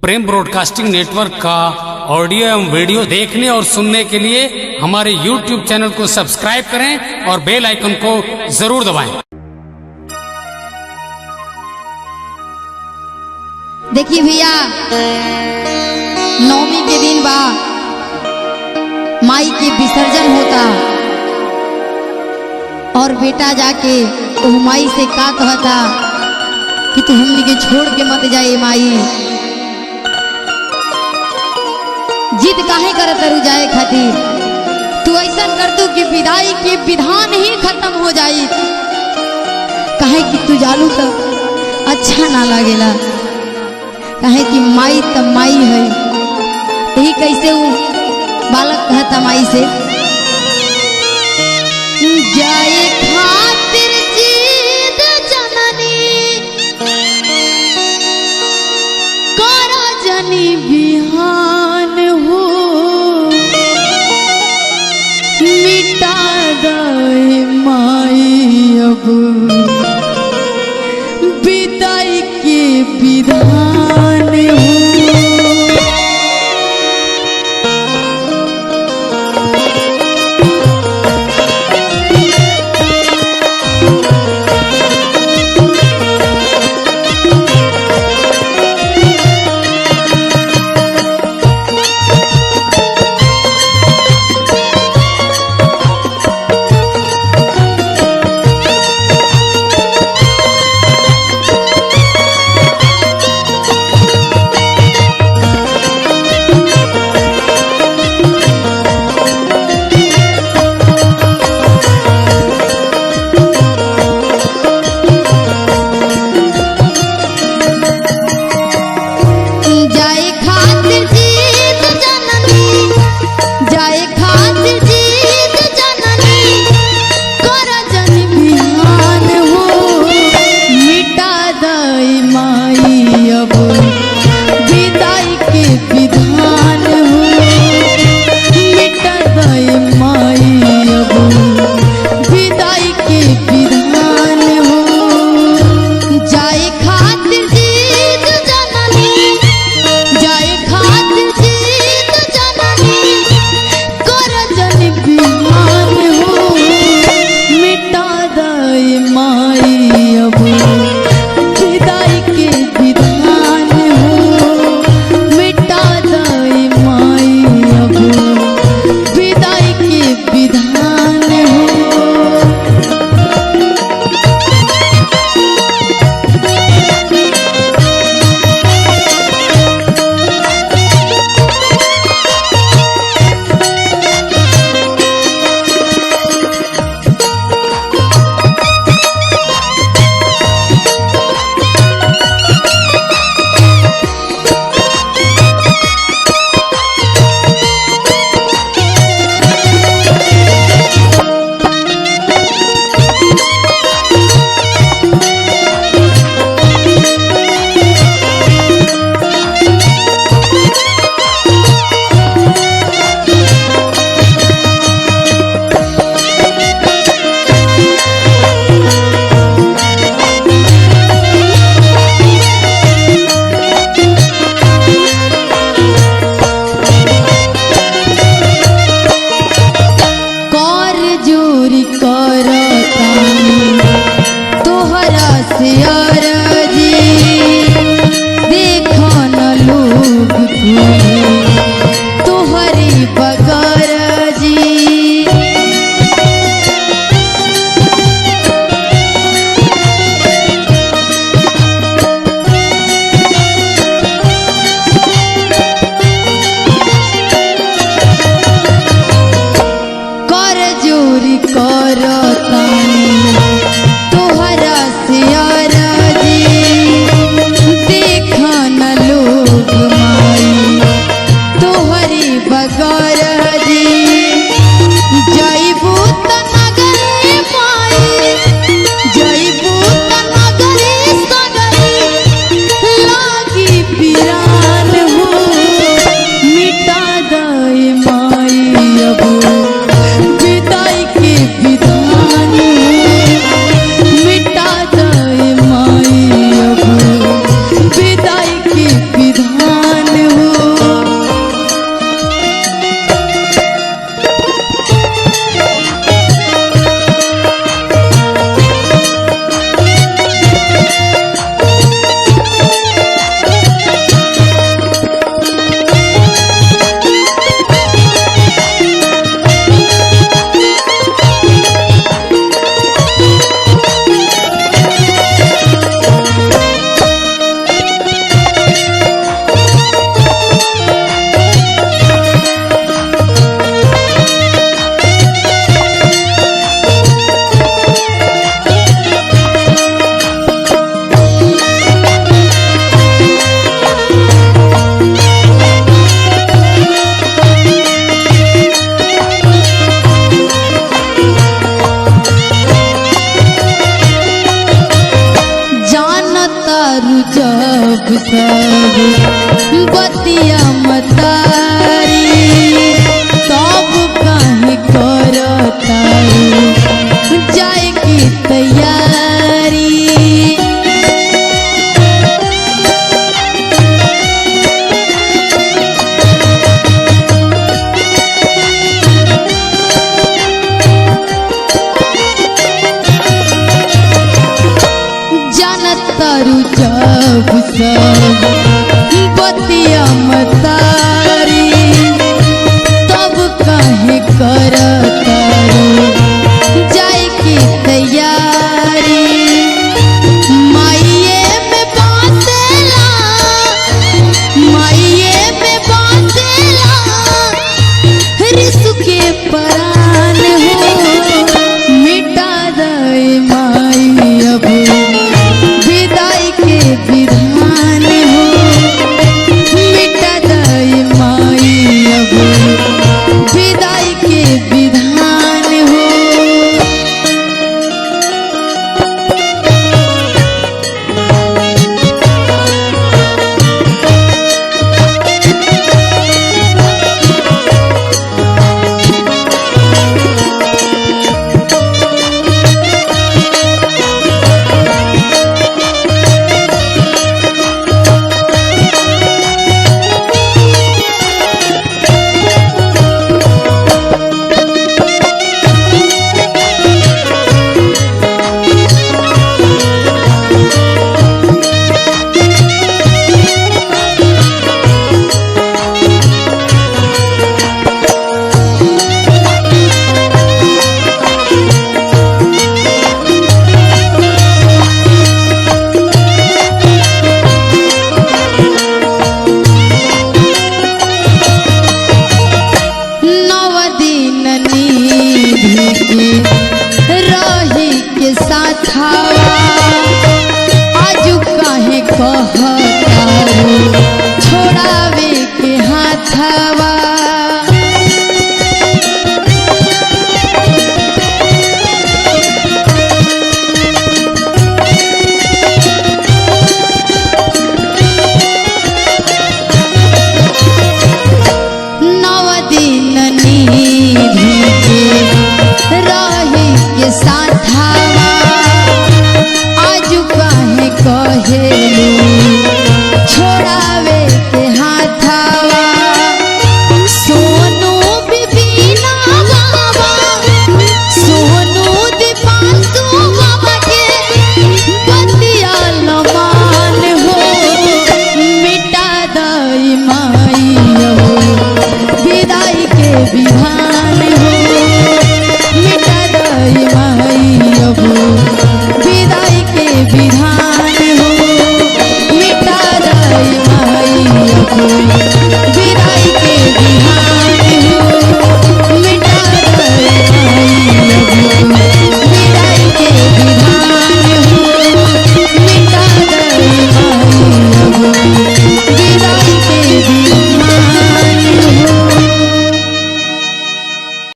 प्रेम broadcasting network का audio एवं video देखने और सुनने के लिए हमारे YouTube चैनल को सब्सक्राइब करें और बेल आइकन को जरूर दबाएं। देखिए भैया, नवमी के दिन बाद माई के विसर्जन होता और बेटा जाके तो माई से का कहता कि तू हमनी के छोड़ के मत जाए माई। जिद काहे करत रू जाए खातिर? तू ऐसा कर तू कि विदाई के विधान ही खत्म हो जाई। काहे कि तू जालू तो अच्छा ना लागेला, काहे कि माई त माई है। यही कैसे वो बालक कहता माई से, जाए खातिर जिद जननी करा जनी बिहान हो, मिटा दे माई अब विदाई के विधान हो। बतिया मतारी तब काहे करतारू जाए की तैयारी। माइये में बांसेला रिसु के परान हो मिटा दे माई अब विदाई के विधान हो मिटा दे माई अब विदाई के विधान हो। रही के साथावा आजू काहे कहतारू छोड़ावे के हाथावा। नव दिन निधि के रही के साथावा आजू काहे कहेलू छोड़ावे के हाथावा। सोनू बिबिना बाबा सोनू दीपांशु बाबा के बतिया लमान हो मिटा दई माँ